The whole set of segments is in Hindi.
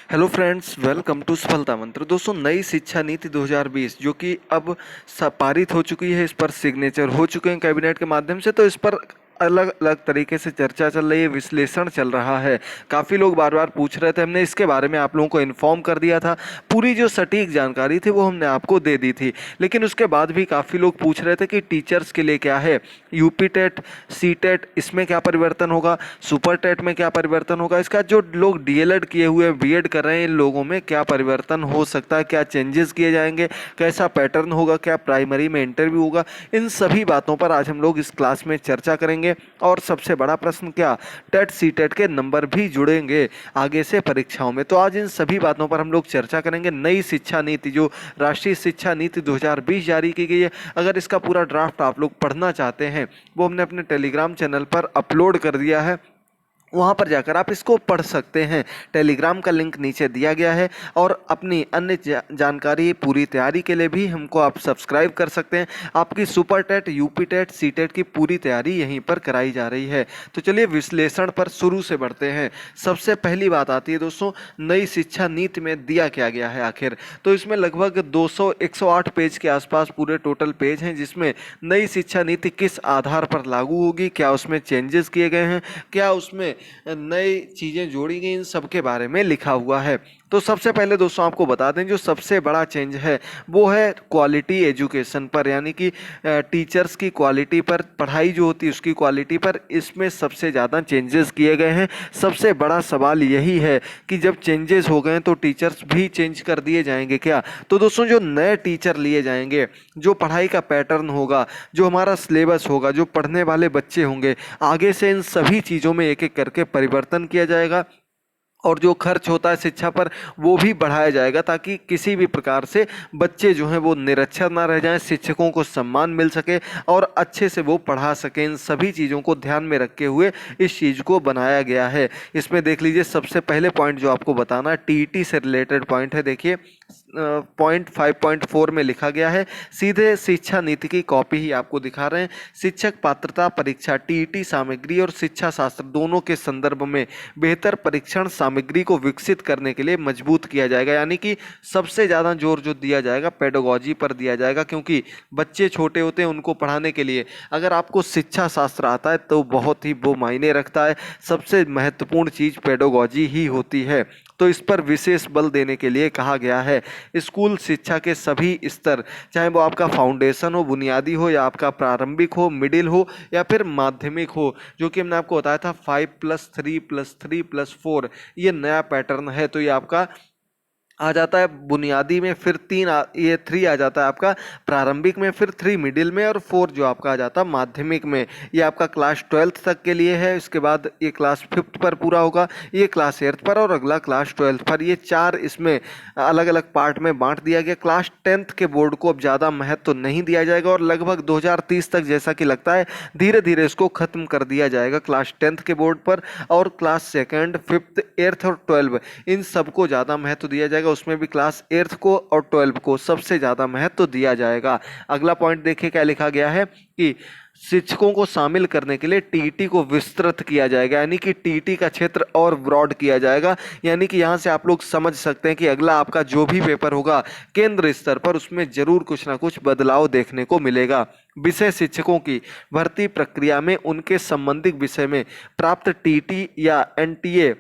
हेलो फ्रेंड्स, वेलकम टू सफलता मंत्र। दोस्तों, नई शिक्षा नीति 2020 जो कि अब पारित हो चुकी है, इस पर सिग्नेचर हो चुके हैं कैबिनेट के माध्यम से। तो इस पर अलग अलग तरीके से चर्चा चल रही है, विश्लेषण चल रहा है। काफ़ी लोग बार बार पूछ रहे थे, हमने इसके बारे में आप लोगों को इन्फॉर्म कर दिया था। पूरी जो सटीक जानकारी थी वो हमने आपको दे दी थी, लेकिन उसके बाद भी काफ़ी लोग पूछ रहे थे कि टीचर्स के लिए क्या है, यूपी टेट, सी टेट, इसमें क्या परिवर्तन होगा, सुपर टेट में क्या परिवर्तन होगा, इसका जो लोग डीएलएड किए हुए बीएड कर रहे हैं इन लोगों में क्या परिवर्तन हो सकता है, क्या चेंजेस किए जाएंगे, कैसा पैटर्न होगा, क्या प्राइमरी में इंटरव्यू होगा। इन सभी बातों पर आज हम लोग इस क्लास में चर्चा करेंगे। और सबसे बड़ा प्रश्न, क्या टेट सी टेट के नंबर भी जुड़ेंगे आगे से परीक्षाओं में। तो आज इन सभी बातों पर हम लोग चर्चा करेंगे। नई शिक्षा नीति, जो राष्ट्रीय शिक्षा नीति 2020 जारी की गई है, अगर इसका पूरा ड्राफ्ट आप लोग पढ़ना चाहते हैं वो हमने अपने टेलीग्राम चैनल पर अपलोड कर दिया है, वहाँ पर जाकर आप इसको पढ़ सकते हैं। टेलीग्राम का लिंक नीचे दिया गया है। और अपनी अन्य जानकारी, पूरी तैयारी के लिए भी हमको आप सब्सक्राइब कर सकते हैं। आपकी super TET, UP TET, C TET की पूरी तैयारी यहीं पर कराई जा रही है। तो चलिए विश्लेषण पर शुरू से बढ़ते हैं। सबसे पहली बात आती है दोस्तों, नई शिक्षा नीति में दिया क्या गया है आखिर। तो इसमें लगभग 108 पेज के आसपास पूरे टोटल पेज हैं, जिसमें नई शिक्षा नीति किस आधार पर लागू होगी, क्या उसमें चेंजेस किए गए हैं, क्या उसमें नई चीज़ें जोड़ी गई, इन सब के बारे में लिखा हुआ है। तो सबसे पहले दोस्तों आपको बता दें, जो सबसे बड़ा चेंज है वो है क्वालिटी एजुकेशन पर, यानी कि टीचर्स की क्वालिटी पर, पढ़ाई जो होती है उसकी क्वालिटी पर इसमें सबसे ज़्यादा चेंजेस किए गए हैं। सबसे बड़ा सवाल यही है कि जब चेंजेस हो गए तो टीचर्स भी चेंज कर दिए जाएंगे क्या। तो दोस्तों, जो नए टीचर लिए जाएंगे, जो पढ़ाई का पैटर्न होगा, जो हमारा सिलेबस होगा, जो पढ़ने वाले बच्चे होंगे, आगे से इन सभी चीज़ों में एक एक करके परिवर्तन किया जाएगा। और जो खर्च होता है शिक्षा पर वो भी बढ़ाया जाएगा, ताकि किसी भी प्रकार से बच्चे जो हैं वो निरक्षर ना रह जाएं, शिक्षकों को सम्मान मिल सके और अच्छे से वो पढ़ा सकें। इन सभी चीज़ों को ध्यान में रखते हुए इस चीज़ को बनाया गया है। इसमें देख लीजिए, सबसे पहले पॉइंट जो आपको बताना है टीईटी से रिलेटेड पॉइंट है। देखिए पॉइंट 5.4 में लिखा गया है, सीधे शिक्षा नीति की कॉपी ही आपको दिखा रहे हैं। शिक्षक पात्रता परीक्षा टीईटी सामग्री और शिक्षा शास्त्र दोनों के संदर्भ में बेहतर परीक्षण सामग्री को विकसित करने के लिए मजबूत किया जाएगा। यानी कि सबसे ज़्यादा जोर जो दिया जाएगा पेडागोजी पर दिया जाएगा, क्योंकि बच्चे छोटे होते हैं, उनको पढ़ाने के लिए अगर आपको शिक्षा शास्त्र आता है तो बहुत ही वो मायने रखता है। सबसे महत्वपूर्ण चीज़ पेडागोजी ही होती है। तो इस पर विशेष बल देने के लिए कहा गया है। स्कूल शिक्षा के सभी स्तर, चाहे वो आपका फाउंडेशन हो, बुनियादी हो, या आपका प्रारंभिक हो, मिडिल हो, या फिर माध्यमिक हो, जो कि हमने आपको बताया था 5+3+3+4, ये नया पैटर्न है। तो ये आपका आ जाता है बुनियादी में, फिर ये 3 आ जाता है आपका प्रारंभिक में, फिर 3 मिडिल में, और 4 जो आपका आ जाता है माध्यमिक में। ये आपका क्लास 12th तक के लिए है। इसके बाद ये क्लास 5th पर पूरा होगा, ये क्लास 8th पर, और अगला क्लास 12th पर। ये 4 इसमें अलग अलग पार्ट में बांट दिया गया। क्लास 10th के बोर्ड को अब ज़्यादा महत्व तो नहीं दिया जाएगा, और लगभग 2030 तक जैसा कि लगता है धीरे धीरे इसको खत्म कर दिया जाएगा क्लास 10th के बोर्ड पर। और क्लास 2nd, 5th, 8th और 12 इन सबको ज़्यादा महत्व दिया जाएगा। उसमें भी क्लास 8th को और 12 को सबसे ज़्यादा महत्व दिया जाएगा। अगला पॉइंट देखिए क्या लिखा गया है कि शिक्षकों को शामिल करने के लिए टीईटी को विस्तृत किया जाएगा, यानी कि टीईटी का क्षेत्र और ब्रॉड किया जाएगा। यानी कि यहाँ से आप लोग समझ सकते हैं कि अगला आपका जो भी पेपर होगा केंद्र स्तर पर, उसमें जरूर कुछ ना कुछ बदलाव देखने को मिलेगा। विषय शिक्षकों की भर्ती प्रक्रिया में उनके संबंधित विषय में प्राप्त टीईटी या एनटीए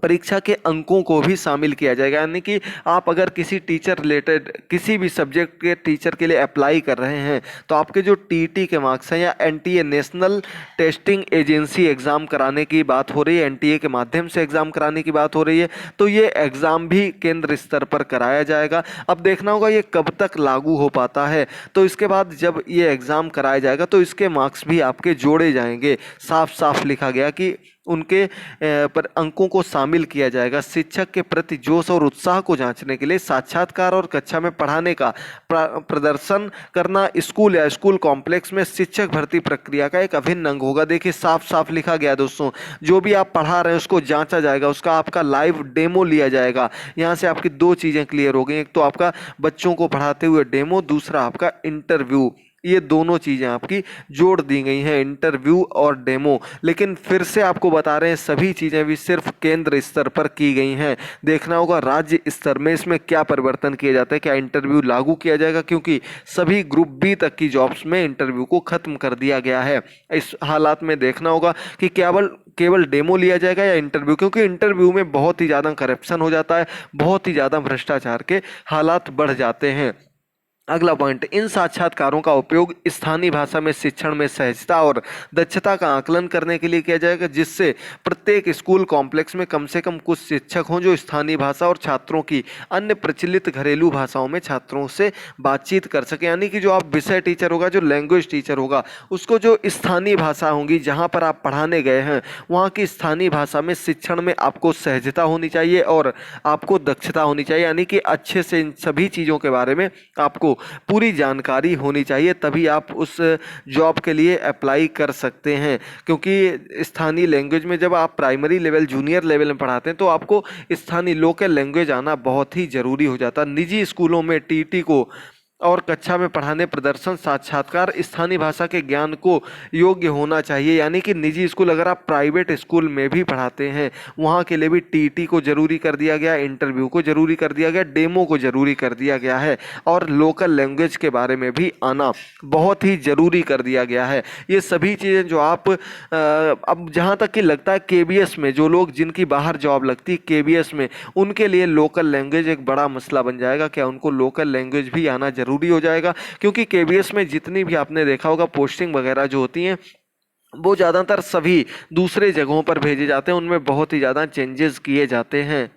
परीक्षा के अंकों को भी शामिल किया जाएगा। यानी कि आप अगर किसी टीचर रिलेटेड किसी भी सब्जेक्ट के टीचर के लिए अप्लाई कर रहे हैं, तो आपके जो टीईटी के मार्क्स हैं, या NTA national testing agency exam कराने की बात हो रही है, एनटीए के माध्यम से एग्ज़ाम कराने की बात हो रही है, तो ये एग्ज़ाम भी केंद्र स्तर पर कराया जाएगा। अब देखना होगा ये कब तक लागू हो पाता है। तो इसके बाद जब ये एग्ज़ाम कराया जाएगा तो इसके मार्क्स भी आपके जोड़े जाएंगे। साफ साफ लिखा गया कि उनके पर अंकों को शामिल किया जाएगा। शिक्षक के प्रति जोश और उत्साह को जांचने के लिए साक्षात्कार और कक्षा में पढ़ाने का प्रदर्शन करना स्कूल या स्कूल कॉम्प्लेक्स में शिक्षक भर्ती प्रक्रिया का एक अभिन्न अंग होगा। देखिए साफ साफ लिखा गया दोस्तों, जो भी आप पढ़ा रहे हैं उसको जांचा जाएगा, उसका आपका लाइव डेमो लिया जाएगा। यहाँ से आपकी 2 चीज़ें क्लियर हो गई, एक तो आपका बच्चों को पढ़ाते हुए डेमो, दूसरा आपका इंटरव्यू। ये दोनों चीज़ें आपकी जोड़ दी गई हैं, इंटरव्यू और डेमो। लेकिन फिर से आपको बता रहे हैं सभी चीज़ें भी सिर्फ केंद्र स्तर पर की गई हैं। देखना होगा राज्य स्तर में इसमें क्या परिवर्तन किया जाता है, क्या इंटरव्यू लागू किया जाएगा, क्योंकि सभी ग्रुप बी तक की जॉब्स में इंटरव्यू को खत्म कर दिया गया है। इस हालात में देखना होगा कि केवल केवल डेमो लिया जाएगा या इंटरव्यू, क्योंकि इंटरव्यू में बहुत ही ज़्यादा करप्शन हो जाता है, बहुत ही ज़्यादा भ्रष्टाचार के हालात बढ़ जाते हैं। अगला पॉइंट, इन साक्षात्कारों का उपयोग स्थानीय भाषा में शिक्षण में सहजता और दक्षता का आकलन करने के लिए किया जाएगा, जिससे प्रत्येक स्कूल कॉम्प्लेक्स में कम से कम कुछ शिक्षक हों जो स्थानीय भाषा और छात्रों की अन्य प्रचलित घरेलू भाषाओं में छात्रों से बातचीत कर सकें। यानी कि जो आप विषय टीचर होगा, जो लैंग्वेज टीचर होगा, उसको जो स्थानीय भाषा होंगी जहाँ पर आप पढ़ाने गए हैं वहाँ की स्थानीय भाषा में शिक्षण में आपको सहजता होनी चाहिए और आपको दक्षता होनी चाहिए। यानी कि अच्छे से इन सभी चीज़ों के बारे में आपको पूरी जानकारी होनी चाहिए, तभी आप उस जॉब के लिए अप्लाई कर सकते हैं। क्योंकि स्थानीय लैंग्वेज में जब आप प्राइमरी लेवल, जूनियर लेवल में पढ़ाते हैं तो आपको स्थानीय लोकल लैंग्वेज आना बहुत ही ज़रूरी हो जाता है। निजी स्कूलों में टीटी को और कक्षा में पढ़ाने प्रदर्शन साक्षात्कार स्थानीय भाषा के ज्ञान को योग्य होना चाहिए। यानी कि निजी स्कूल, अगर आप प्राइवेट स्कूल में भी पढ़ाते हैं वहाँ के लिए भी टीटी को जरूरी कर दिया गया, इंटरव्यू को जरूरी कर दिया गया, डेमो को जरूरी कर दिया गया है और लोकल लैंग्वेज के बारे में भी आना बहुत ही ज़रूरी कर दिया गया है। ये सभी चीज़ें जो आप अब जहाँ तक कि लगता है केबीएस में जो लोग जिनकी बाहर जॉब लगती है केबीएस में, उनके लिए लोकल लैंग्वेज एक बड़ा मसला बन जाएगा। क्या उनको लोकल लैंग्वेज भी आना जरूरी हो जाएगा? क्योंकि केबीएस में जितनी भी आपने देखा होगा पोस्टिंग वगैरह जो होती हैं वो ज़्यादातर सभी दूसरे जगहों पर भेजे जाते हैं, उनमें बहुत ही ज़्यादा चेंजेस किए जाते हैं।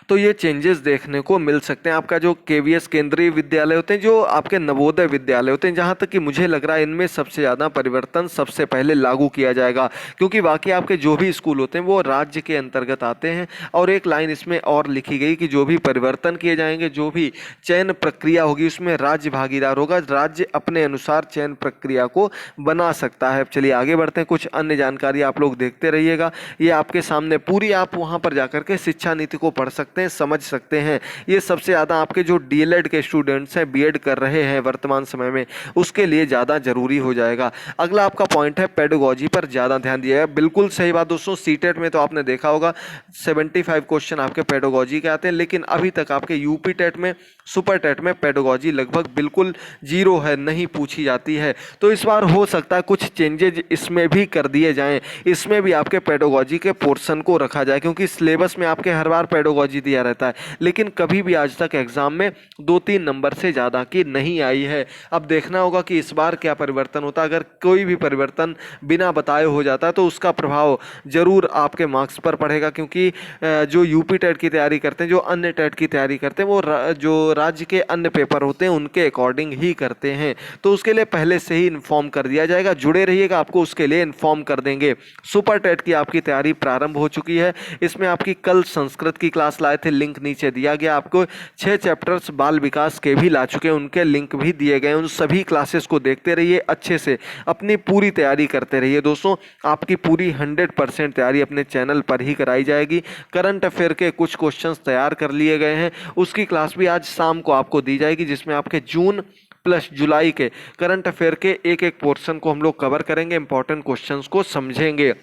तो ये चेंजेस देखने को मिल सकते हैं। आपका जो केवीएस केंद्रीय विद्यालय होते हैं, जो आपके नवोदय विद्यालय होते हैं, जहाँ तक कि मुझे लग रहा है इनमें सबसे ज़्यादा परिवर्तन सबसे पहले लागू किया जाएगा, क्योंकि बाकी आपके जो भी स्कूल होते हैं वो राज्य के अंतर्गत आते हैं। और एक लाइन इसमें और लिखी गई कि जो भी परिवर्तन किए जाएंगे, जो भी चयन प्रक्रिया होगी उसमें राज्य भागीदार होगा, राज्य अपने अनुसार चयन प्रक्रिया को बना सकता है। चलिए आगे बढ़ते हैं, कुछ अन्य जानकारी आप लोग देखते रहिएगा। ये आपके सामने पूरी, आप वहाँ पर जाकर के शिक्षा नीति को पढ़ सकते हैं, समझ सकते हैं। ये सबसे ज़्यादा आपके जो डीएलएड के स्टूडेंट्स हैं, बीएड कर रहे हैं वर्तमान समय में, उसके लिए ज़्यादा जरूरी हो जाएगा। अगला आपका पॉइंट है पेडागोजी पर ज़्यादा ध्यान दिया है। बिल्कुल सही बात दोस्तों, सीटेट में तो आपने देखा होगा 75 क्वेश्चन आपके पेडागोजी के आते हैं, लेकिन अभी तक आपके यूपी टेट में, सुपर टेट में पेडागोजी लगभग बिल्कुल जीरो है, नहीं पूछी जाती है। तो इस बार हो सकता है कुछ चेंजेज इसमें भी कर दिए जाएं, इसमें भी आपके पेडागोजी के पोर्शन को रखा जाए, क्योंकि सिलेबस में आपके हर बार पेडागोजी दिया रहता है, लेकिन कभी भी आज तक एग्जाम में 2-3 नंबर से ज़्यादा की नहीं आई है। अब देखना होगा कि इस बार क्या परिवर्तन होता है। अगर कोई भी परिवर्तन बिना बताए हो जाता है तो उसका प्रभाव जरूर आपके मार्क्स पर पड़ेगा, क्योंकि जो यूपी टेट की तैयारी करते हैं, जो अन्य टेट की तैयारी करते हैं, वो जो राज्य के अन्य पेपर होते हैं उनके अकॉर्डिंग ही करते हैं। तो उसके लिए पहले से ही इन्फॉर्म कर दिया जाएगा, जुड़े रहिएगा, आपको उसके लिए इन्फॉर्म कर देंगे। सुपर टेट की आपकी तैयारी प्रारंभ हो चुकी है। इसमें आपकी कल संस्कृत की क्लास लाए थे, लिंक नीचे दिया गया। आपको 6 चैप्टर्स बाल विकास के भी ला चुके हैं, उनके लिंक भी दिए गए। उन सभी क्लासेस को देखते रहिए, अच्छे से अपनी पूरी तैयारी करते रहिए। दोस्तों आपकी पूरी 100% तैयारी अपने चैनल पर ही कराई जाएगी। करंट अफेयर के कुछ क्वेश्चंस तैयार कर लिए गए हैं, उसकी क्लास भी आज शाम को आपको दी जाएगी, जिसमें आपके जून प्लस जुलाई के करंट अफेयर के एक एक पोर्शन को हम लोग कवर करेंगे, इंपॉर्टेंट क्वेश्चंस को समझेंगे।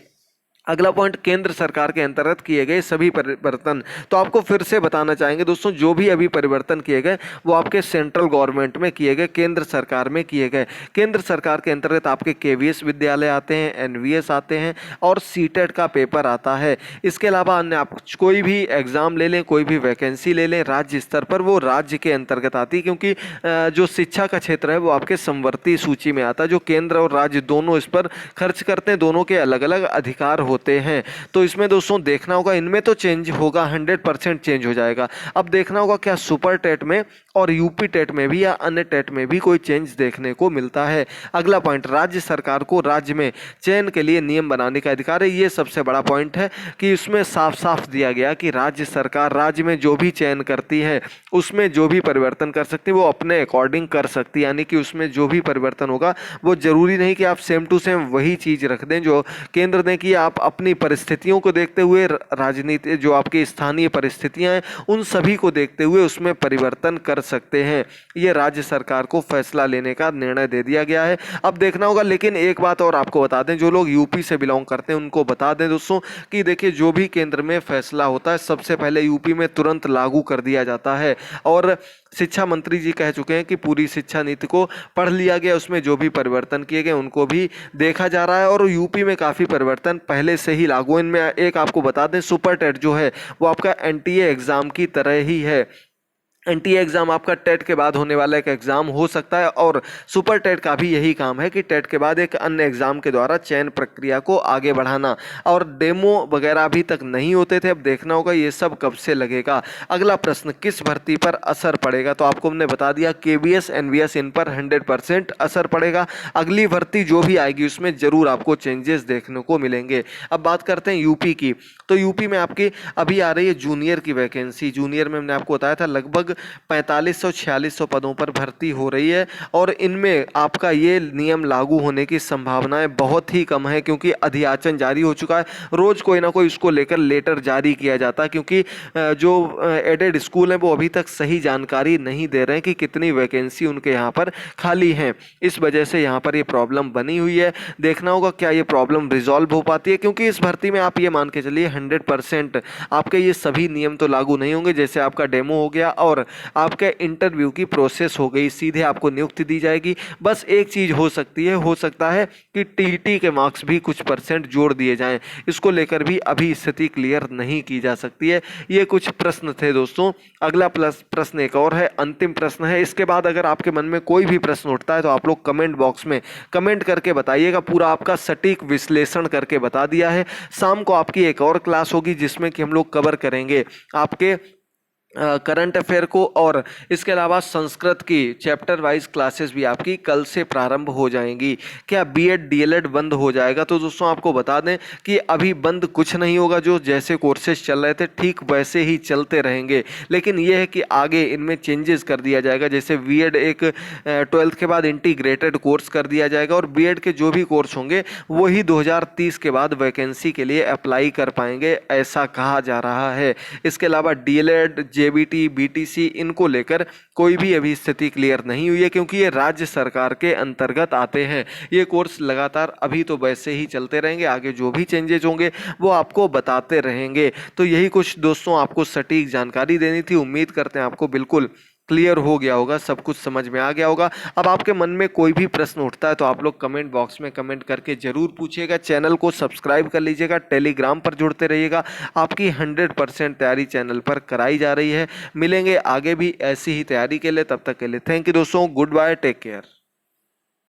अगला पॉइंट, केंद्र सरकार के अंतर्गत किए गए सभी परिवर्तन। तो आपको फिर से बताना चाहेंगे दोस्तों, जो भी अभी परिवर्तन किए गए वो आपके सेंट्रल गवर्नमेंट में किए गए, केंद्र सरकार में किए गए। केंद्र सरकार के अंतर्गत आपके केवीएस विद्यालय आते हैं, एनवीएस आते हैं और सीटेट का पेपर आता है। इसके अलावा अन्य आप कोई भी एग्जाम ले लें, कोई भी वैकेंसी ले लें राज्य स्तर पर, वो राज्य के अंतर्गत आती है, क्योंकि जो शिक्षा का क्षेत्र है वो आपके समवर्ती सूची में आता है। जो केंद्र और राज्य दोनों इस पर खर्च करते हैं, दोनों के अलग अलग अधिकार होते हैं। तो इसमें दोस्तों देखना होगा, इनमें तो चेंज होगा, 100% चेंज हो जाएगा। अब देखना होगा क्या सुपर टेट में और यूपी टेट में भी या अन्य टेट में भी कोई चेंज देखने को मिलता है। अगला पॉइंट, राज्य सरकार को राज्य में चयन के लिए नियम बनाने का अधिकार है। ये सबसे बड़ा पॉइंट है कि उसमें साफ साफ दिया गया कि राज्य सरकार राज्य में जो भी चयन करती है उसमें जो भी परिवर्तन कर सकती है वो अपने अकॉर्डिंग कर सकती है। यानी कि उसमें जो भी परिवर्तन होगा वो जरूरी नहीं कि आप सेम टू सेम वही चीज़ रख दें जो केंद्र ने की। आप अपनी परिस्थितियों को देखते हुए, राजनीति जो आपकी स्थानीय परिस्थितियां हैं उन सभी को देखते हुए उसमें परिवर्तन कर सकते हैं। ये राज्य सरकार को फैसला लेने का निर्णय दे दिया गया है। अब देखना होगा, लेकिन एक बात और आपको बता दें, जो लोग यूपी से बिलोंग करते हैं उनको बता दें दोस्तों कि देखिए जो भी केंद्र में फैसला होता है सबसे पहले यूपी में तुरंत लागू कर दिया जाता है। और शिक्षा मंत्री जी कह चुके हैं कि पूरी शिक्षा नीति को पढ़ लिया गया, उसमें जो भी परिवर्तन किए गए उनको भी देखा जा रहा है और यूपी में काफ़ी परिवर्तन पहले से ही लागू। इनमें एक आपको बता दें, सुपर टेट जो है वो आपका एनटीए एग्ज़ाम की तरह ही है। एनटीए एग्ज़ाम आपका टेट के बाद होने वाला एक एग्ज़ाम हो सकता है और सुपर टेट का भी यही काम है कि टेट के बाद एक अन्य एग्ज़ाम के द्वारा चयन प्रक्रिया को आगे बढ़ाना। और डेमो वगैरह अभी तक नहीं होते थे, अब देखना होगा ये सब कब से लगेगा। अगला प्रश्न, किस भर्ती पर असर पड़ेगा? तो आपको हमने बता दिया केवीएस एनवीएस इन पर 100% असर पड़ेगा। अगली भर्ती जो भी आएगी उसमें ज़रूर आपको चेंजेस देखने को मिलेंगे। अब बात करते हैं यूपी की, तो यूपी में आपकी अभी आ रही है जूनियर की वैकेंसी। जूनियर में हमने आपको बताया था लगभग 4500-4600 पदों पर भर्ती हो रही है और इनमें आपका ये नियम लागू होने की संभावनाएं बहुत ही कम है, क्योंकि अधियाचन जारी हो चुका है। रोज कोई ना कोई इसको लेकर लेटर जारी किया जाता है, क्योंकि जो एडेड स्कूल हैं वो अभी तक सही जानकारी नहीं दे रहे हैं कि कितनी वैकेंसी उनके यहाँ पर खाली हैं। इस वजह से यहाँ पर ये प्रॉब्लम बनी हुई है। देखना होगा क्या ये प्रॉब्लम रिजॉल्व हो पाती है, क्योंकि इस भर्ती में आप ये मान के चलिए 100% आपके ये सभी नियम तो लागू नहीं होंगे। जैसे आपका डेमो हो गया और आपके इंटरव्यू की प्रोसेस हो गई, सीधे आपको नियुक्ति दी जाएगी। बस एक चीज हो सकती है, हो सकता है कि टीटी के मार्क्स भी कुछ परसेंट जोड़ दिए जाएं। इसको लेकर भी अभी स्थिति क्लियर नहीं की जा सकती है। ये कुछ प्रश्न थे दोस्तों। अगला प्रश्न एक और है, अंतिम प्रश्न है। इसके बाद अगर आपके मन में कोई भी प्रश्न उठता है तो आप लोग कमेंट बॉक्स में कमेंट करके बताइएगा। पूरा आपका सटीक विश्लेषण करके बता दिया है। शाम को आपकी एक और क्लास होगी जिसमें कि हम लोग कवर करेंगे आपके करंट अफेयर को, और इसके अलावा संस्कृत की चैप्टर वाइज क्लासेस भी आपकी कल से प्रारंभ हो जाएंगी। क्या बीएड डीएलएड बंद हो जाएगा? तो दोस्तों आपको बता दें कि अभी बंद कुछ नहीं होगा। जो जैसे कोर्सेज चल रहे थे ठीक वैसे ही चलते रहेंगे, लेकिन यह है कि आगे इनमें चेंजेस कर दिया जाएगा। जैसे बीएड एक 12th के बाद इंटीग्रेटेड कोर्स कर दिया जाएगा और बीएड के जो भी कोर्स होंगे वही 2030 के बाद वैकेंसी के लिए अप्लाई कर पाएंगे, ऐसा कहा जा रहा है। इसके अलावा डीएलएड, जेबीटी, बीटीसी, इनको लेकर कोई भी अभी स्थिति क्लियर नहीं हुई है, क्योंकि ये राज्य सरकार के अंतर्गत आते हैं। ये कोर्स लगातार अभी तो वैसे ही चलते रहेंगे, आगे जो भी चेंजेज होंगे वो आपको बताते रहेंगे। तो यही कुछ दोस्तों आपको सटीक जानकारी देनी थी। उम्मीद करते हैं आपको बिल्कुल क्लियर हो गया होगा, सब कुछ समझ में आ गया होगा। अब आपके मन में कोई भी प्रश्न उठता है तो आप लोग कमेंट बॉक्स में कमेंट करके जरूर पूछिएगा। चैनल को सब्सक्राइब कर लीजिएगा, टेलीग्राम पर जुड़ते रहिएगा। आपकी 100% तैयारी चैनल पर कराई जा रही है। मिलेंगे आगे भी ऐसी ही तैयारी के लिए, तब तक के लिए थैंक यू दोस्तों, गुड बाय, टेक केयर।